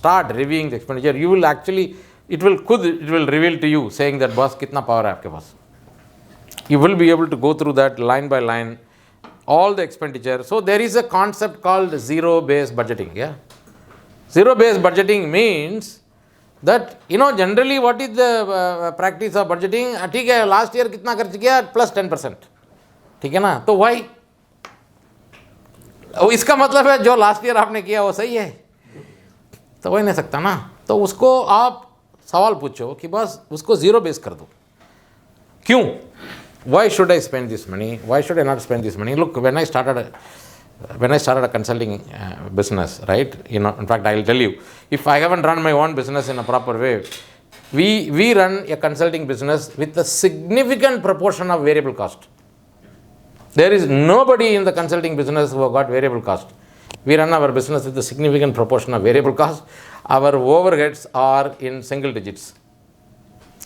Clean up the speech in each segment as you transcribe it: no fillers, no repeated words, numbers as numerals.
start reviewing the expenditure, you will actually, it will reveal to you saying that boss kitna power hai aapke paas. You will be able to go through that line by line, all the expenditure. So there is a concept called zero-based budgeting. Yeah, zero-based budgeting means that, generally what is the practice of budgeting? ठीक है, last year कितना खर्च किया, plus 10%. ठीक है ना? तो why? इसका मतलब है जो लास्ट ईयर आपने किया वो सही है, तो वही नहीं सकता ना. तो उसको आप सवाल पूछो कि बस उसको जीरो बेस कर दो. क्यों? Why should I spend this money? Why should I not spend this money? Look, when I started a consulting business, right? In fact, I will tell you, if I haven't run my own business in a proper way, we run a consulting business with a significant proportion of variable cost. There is nobody in the consulting business who have got variable cost. We run our business with a significant proportion of variable cost. Our overheads are in single digits.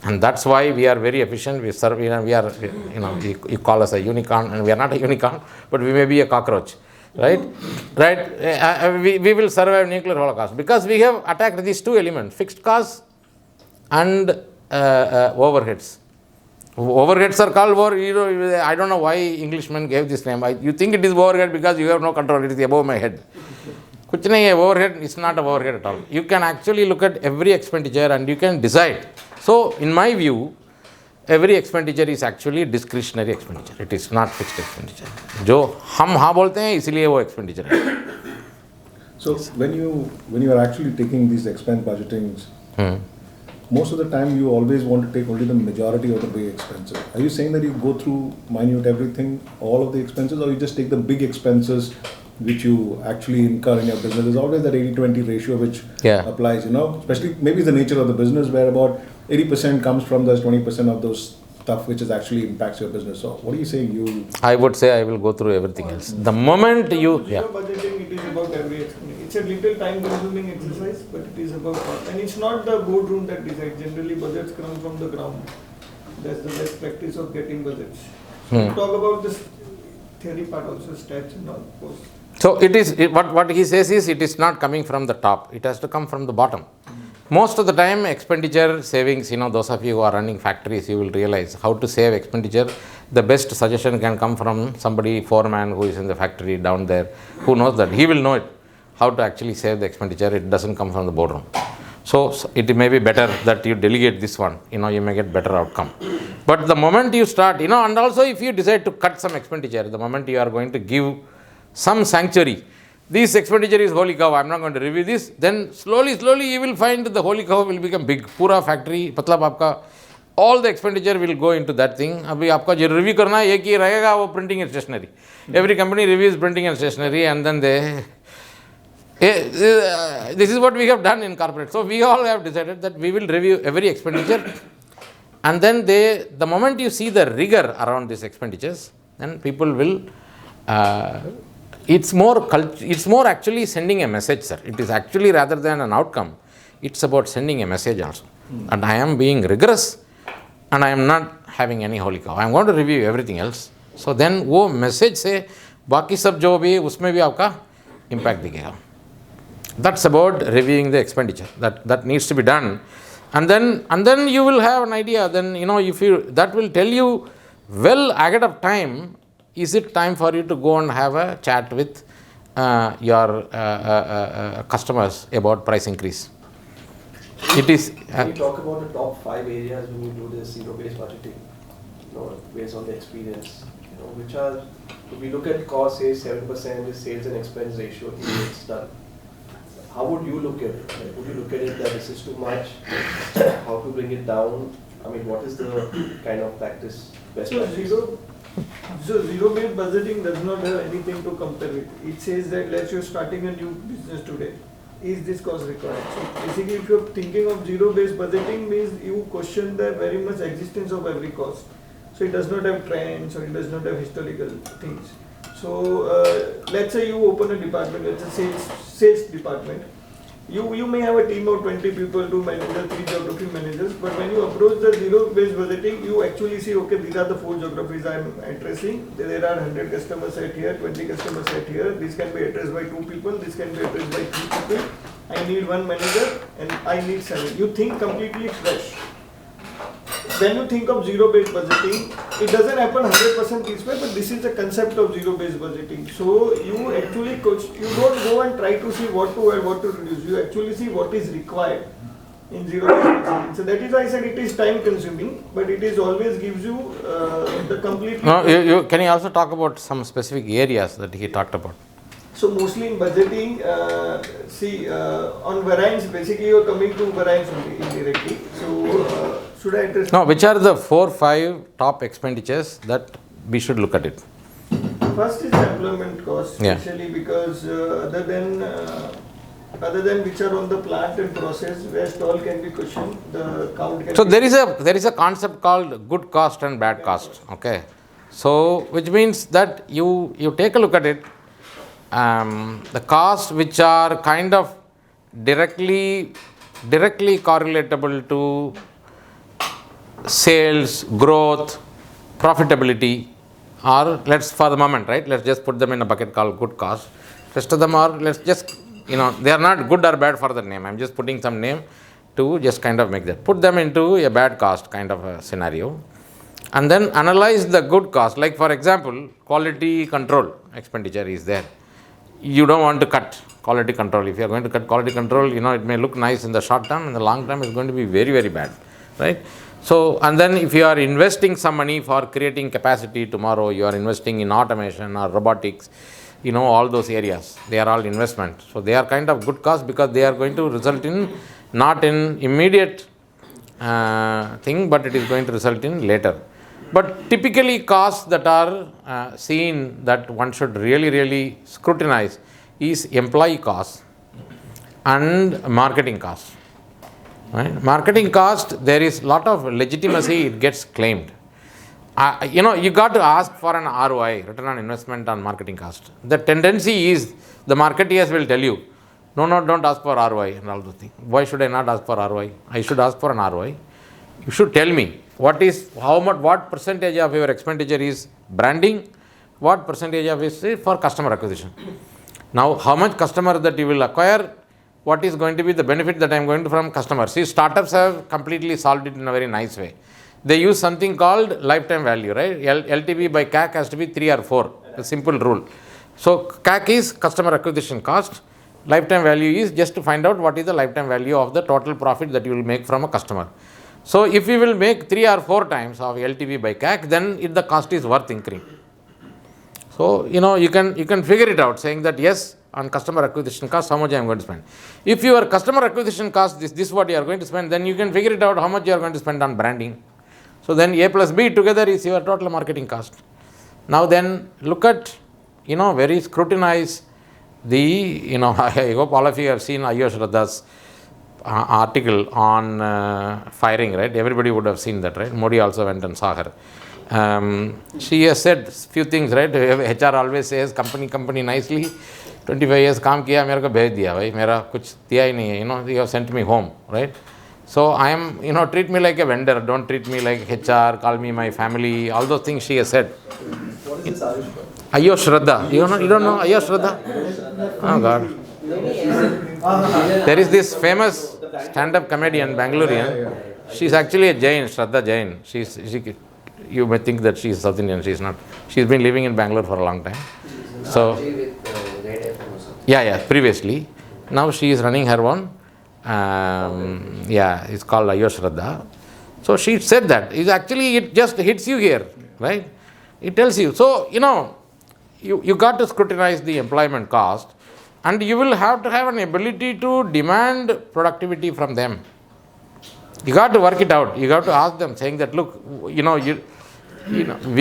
And that's why we are very efficient. We serve, we are, you call us a unicorn, and we are not a unicorn, but we may be a cockroach, right? We will survive nuclear holocaust because we have attacked these two elements, fixed costs and overheads. Overheads are called I don't know why Englishmen gave this name. You think it is overhead because you have no control. It is above my head. Kuch nahi hai, overhead, it's not an overhead at all. You can actually look at every expenditure and you can decide. So, in my view, every expenditure is actually discretionary expenditure. It is not fixed expenditure. जो हम हाँ बोलते हैं इसलिए वो expenditure है. So, when you are actually taking these expense budgetings, most of the time you always want to take only the majority of the big expenses. Are you saying that you go through minute everything, all of the expenses, or you just take the big expenses which you actually incur in your business? There's always that 80-20 ratio which applies, especially maybe the nature of the business where about 80% comes from those 20% of those stuff which is actually impacts your businest. So what are you saying? I would say I will go through everything else. The moment you... budgeting, it is about every expenditure. It's a little time consuming exercise, but it is about cost. And it's not the boardroom that decides. Generally budgets come from the ground. That's the best practice of getting budgets. So we'll talk about this theory part also, stats and all. So it is, what he says is, it is not coming from the top. It has to come from the bottom. Most of the time, expenditure savings, those of you who are running factories, you will realize how to save expenditure. The best suggestion can come from somebody, foreman who is in the factory down there, who knows that. He will know it, how to actually save the expenditure. It doesn't come from the boardroom. So it may be better that you delegate this one, you may get better outcome. But the moment you start, and also if you decide to cut some expenditure, the moment you are going to give some sanctuary, this expenditure is holy cow, I am not going to review this, then slowly you will find that the holy cow will become big. Pura factory, matlab aapka, all the expenditure will go into that thing. Abhi aapka jo review karna hai, ek hi rahega, wo printing and stationery. Every company reviews printing and stationery, and then this is what we have done in corporate. So we all have decided that we will review every expenditure, and then the moment you see the rigor around these expenditures, then people will it's more actually sending a message, sir. It is actually, rather than an outcome, it's about sending a message also. And I am being rigorous, and I am not having any holy cow. I am going to review everything else. So then वो message से बाकी सब जो भी उसमें भी आपका impact दिखेगा. That's about reviewing the expenditure. That needs to be done. And then you will have an idea. Then, if you, that will tell you well ahead of time, is it time for you to go and have a chat with your customers about price increase? It is. Can you talk about the top 5 areas when you do this zero-based budgeting, based on the experience, which are, if we look at cost, say 7% is sales and expense ratio, it's done. How would you look at it? Would you look at it that this is too much? How to bring it down? I mean, what is the kind of practice, best practice? So zero-based budgeting does not have anything to compare with. It says that let's say you're starting a new business today. Is this cost required? So basically, if you're thinking of zero-based budgeting, means you question the very much existence of every cost. So it does not have trends or it does not have historical things. So let's say you open a department, let's say sales department. You may have a team of 20 people, 2 managers, 3 geography managers, but when you approach the zero-based budgeting, you actually see, okay, these are the 4 geographies I am addressing. There are 100 customers set here, 20 customers set here. This can be addressed by 2 people, this can be addressed by 3 people. I need one manager and I need 7. You think completely fresh. When you think of zero-based budgeting, it doesn't happen 100% this way, but this is the concept of zero-based budgeting. So you actually you don't go and try to see what to add, what to reduce. You actually see what is required in zero-based budgeting. So that is why I said it is time-consuming, but it is always gives you the complete. No, can you also talk about some specific areas that he talked about? So mostly in budgeting, on variance, basically you are coming to variance only indirectly. So should I address? No, which are the 4-5 top expenditures that we should look at it? First is the employment cost, Yeah. especially because other than which are on the plant and process, rest all can be questioned. The count can. So be there is a concept called good cost and bad cost. Okay, so which means that you take a look at it. The costs which are kind of directly correlatable to sales, growth, profitability, or let's for the moment, right? Let's just put them in a bucket called good cost. Rest of them are, let's just, they are not good or bad for the name. I'm just putting some name to just kind of make that. Put them into a bad cost kind of a scenario. And then analyze the good cost. Like for example, quality control expenditure is there. You don't want to cut quality control. If you are going to cut quality control, it may look nice in the short term. In the long term, it's going to be very, very bad, right? So, and then if you are investing some money for creating capacity tomorrow, you are investing in automation or robotics, all those areas, they are all investment. So, they are kind of good cost because they are going to result in not in immediate thing, but it is going to result in later. But typically costs that are seen that one should really scrutinize is employee costs and marketing costs. Right? Marketing cost, there is lot of legitimacy, it gets claimed. You got to ask for an ROI, return on investment on marketing cost. The tendency is the marketeers will tell you, no, don't ask for ROI and all those things. Why should I not ask for ROI? I should ask for an ROI. You should tell me what percentage of your expenditure is branding, what percentage of it is for customer acquisition. Now, how much customer that you will acquire, what is going to be the benefit that I am going to from customers. See, startups have completely solved it in a very nice way. They use something called lifetime value, right? LTV by CAC has to be 3 or 4, a simple rule. So, CAC is customer acquisition cost. Lifetime value is just to find out what is the lifetime value of the total profit that you will make from a customer. So, if you will make 3 or 4 times of LTV by CAC, then the cost is worth incurring. So, you can figure it out saying that yes, on customer acquisition cost, how much I am going to spend. If your customer acquisition cost, this is what you are going to spend, then you can figure it out how much you are going to spend on branding. So, then A plus B together is your total marketing cost. Now, then look at, very scrutinize the, I hope all of you have seen Ayush Radha's article on firing, right? Everybody would have seen that, right? Modi also went and saw her. She has said few things, right? HR always says company nicely. 25 years काम किया मेरे को भेज दिया भाई मेरा कुछ दिया ही नहीं है you have sent me home, right? So I am treat me like a vendor, don't treat me like HR, call me my family, all those things she has said. What is this Ayush Radha, you don't know Ayush Radha? Oh God. There is this famous stand-up comedian, Bangalorean. She's actually a Jain, Shraddha Jain. You may think that she is South Indian, she is not. She's been living in Bangalore for a long time. So, previously. Now she is running her own. It's called Ayush Radha. So she said that. It just hits you here, right? It tells you. So, you got to scrutinize the employment cost and you will have to have an ability to demand productivity from them. You got to work it out. You got to ask them saying that, look, we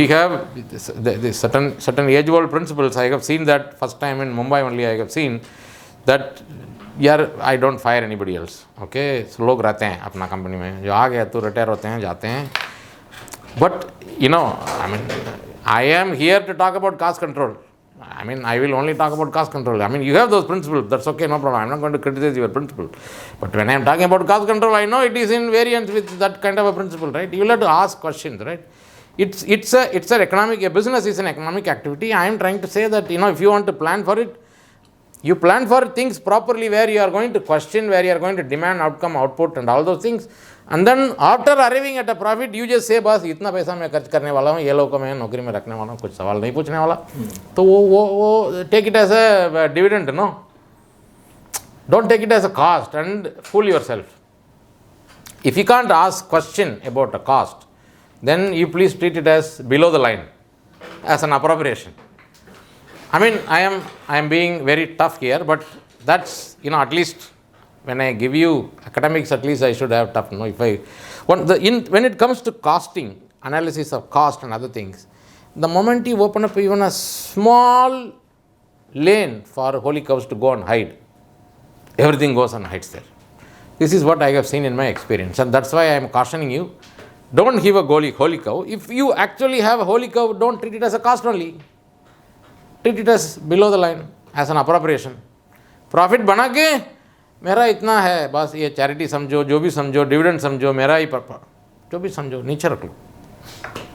have this certain age-old principles. I have seen that first time in Mumbai only. I have seen that I don't fire anybody else. Okay, so लोग रहते हैं अपना company में जो आ गया तो retire होते हैं जाते हैं. But I am here to talk about cost control. I will only talk about cost control. You have those principles. That's okay, no problem. I'm not going to criticize your principle. But when I am talking about cost control, I know it is in variance with that kind of a principle, right? You will have to ask questions, right? It's an economic, a business is an economic activity. I am trying to say that, if you want to plan for it, You plan for things properly where you are going to question, where you are going to demand outcome, output and all those things. And then after arriving at a profit, you just say, बस इतना पैसा मैं खर्च करने वाला हूँ, ये लोगों को मैं नौकरी में रखने वाला हूँ, कुछ सवाल नहीं पूछने वाला. तो वो take it as a dividend, no? Don't take it as a cost and fool yourself. If you can't ask question about a cost, then you please treat it as below the line, as an appropriation. I mean, I am being very tough here, but that's, at least when I give you academics, at least I should have tough. No, when it comes to costing, analysis of cost and other things, the moment you open up even a small lane for holy cows to go and hide, everything goes and hides there. This is what I have seen in my experience, and that's why I am cautioning you. Don't give a holy cow. If you actually have a holy cow, don't treat it as a cost only. Treat it as below the line, as an appropriation. Profit बना के मेरा इतना है, बस ये charity समझो, जो भी समझो, dividend समझो, मेरा ही जो भी समझो, नीचे रख लो.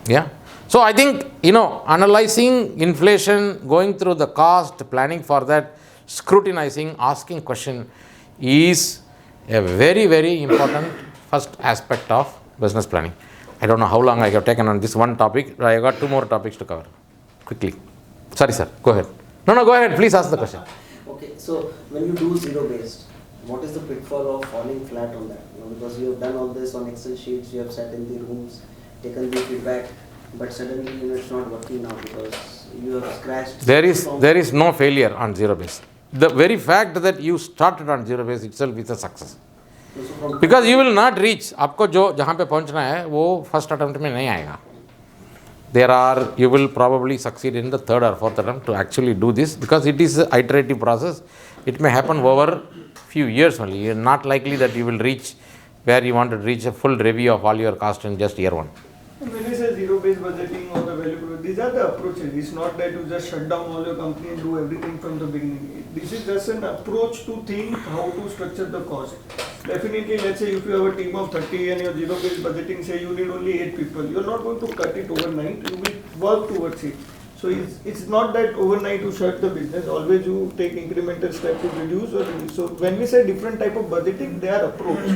Yeah. So I think, analyzing inflation, going through the cost, planning for that, scrutinizing, asking question is a very, very important first aspect of business planning. I don't know how long I have taken on this one topic. I got 2 more topics to cover. Quickly. Sorry, sir. Go ahead. No, go ahead. Please ask the question. Okay, so when you do zero-based, what is the pitfall of falling flat on that? Because you have done all this on Excel sheets, you have sat in the rooms, taken the feedback, but suddenly it's not working now because you have scratched. There is no failure on zero base. The very fact that you started on zero base itself is a success. Because you will not reach. आपको जहाँ पे पहुँचना है वो first attempt में नहीं आएगा. You will probably succeed in the 3rd or 4th attempt to actually do this because it is an iterative process. It may happen over few years only. You're not likely that you will reach where you want to reach a full review of all your cost in just year 1. When you say zero-based budgeting or the value growth, these are the approaches. It's not that you just shut down all your company and do everything from the beginning. This is just an approach to think how to structure the cost. Definitely, let's say if you have a team of 30 and your zero-based budgeting say you need only 8 people, you're not going to cut it overnight. You will work towards it. So it's not that overnight you shut the business. Always you take incremental steps to reduce or reduce. So when we say different type of budgeting, they are approach.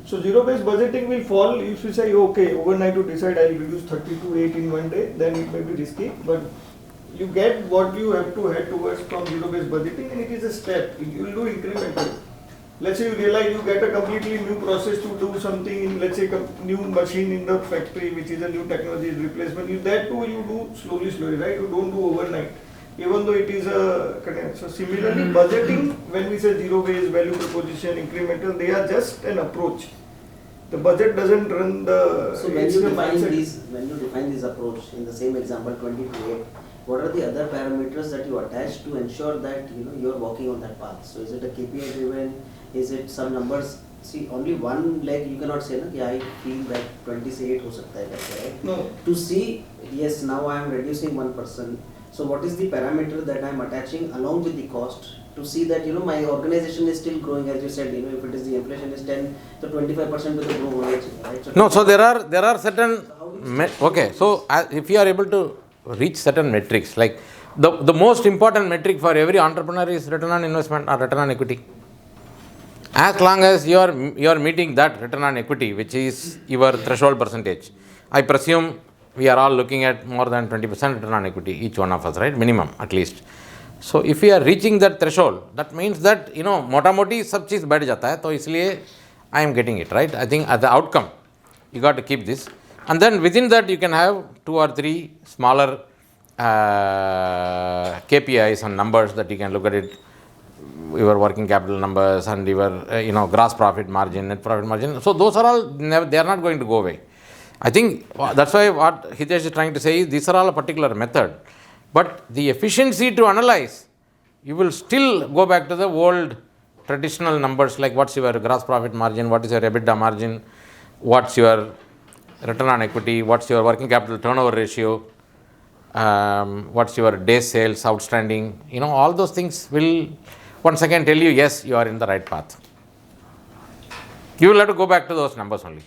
So zero-based budgeting will fall if you say, okay, overnight you decide I'll reduce 30 to 8 in one day, then it may be risky. But you get what you have to head towards from zero-based budgeting, and it is a step. You will do incremental. Let's say you realize you get a completely new process to do something in, let's say, new machine in the factory, which is a new technology replacement. That too you do slowly, right? You don't do overnight. Even though it is a connect. So similarly, budgeting, when we say zero-based, value proposition, incremental, they are just an approach. The budget doesn't run the. So when you define this approach in the same example 20 to 8, what are the other parameters that you attach to ensure that you're walking on that path? So is it a KPI driven? Is it some numbers? See, only one leg you cannot say, I feel that 20 se 8 ho sakta hai, right? No. To see, yes, now I am reducing 1%. So what is the parameter that I am attaching along with the cost to see that my organization is still growing, as you said, if it is the inflation is 10, so 25% will grow, right? No, so there are certain okay. So if you are able to reach certain metrics, like the most important metric for every entrepreneur is return on investment or return on equity. As long as you are meeting that return on equity, which is your threshold percentage, I presume we are all looking at more than 20% return on equity, each one of us, right? Minimum, at least. So if we are reaching that threshold, that means that, mota moti sab cheez baith jata hai, to isliye I am getting it, right? I think as the outcome, you got to keep this. And then within that, you can have 2 or 3 smaller KPIs and numbers that you can look at it. Your working capital numbers and your gross profit margin, net profit margin. So those are all they are not going to go away. I think that's why what Hitesh is trying to say is these are all a particular method, but the efficiency to analyze, you will still go back to the old traditional numbers like what's your gross profit margin, what is your EBITDA margin, what's your return on equity, what's your working capital turnover ratio, what's your day sales outstanding. All those things will once again tell you, yes, you are in the right path. You will have to go back to those numbers only.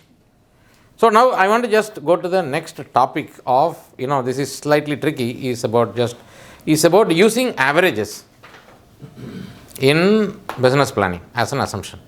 So now I want to just go to the next topic of, this is slightly tricky, is about using averages. in business planning as an assumption.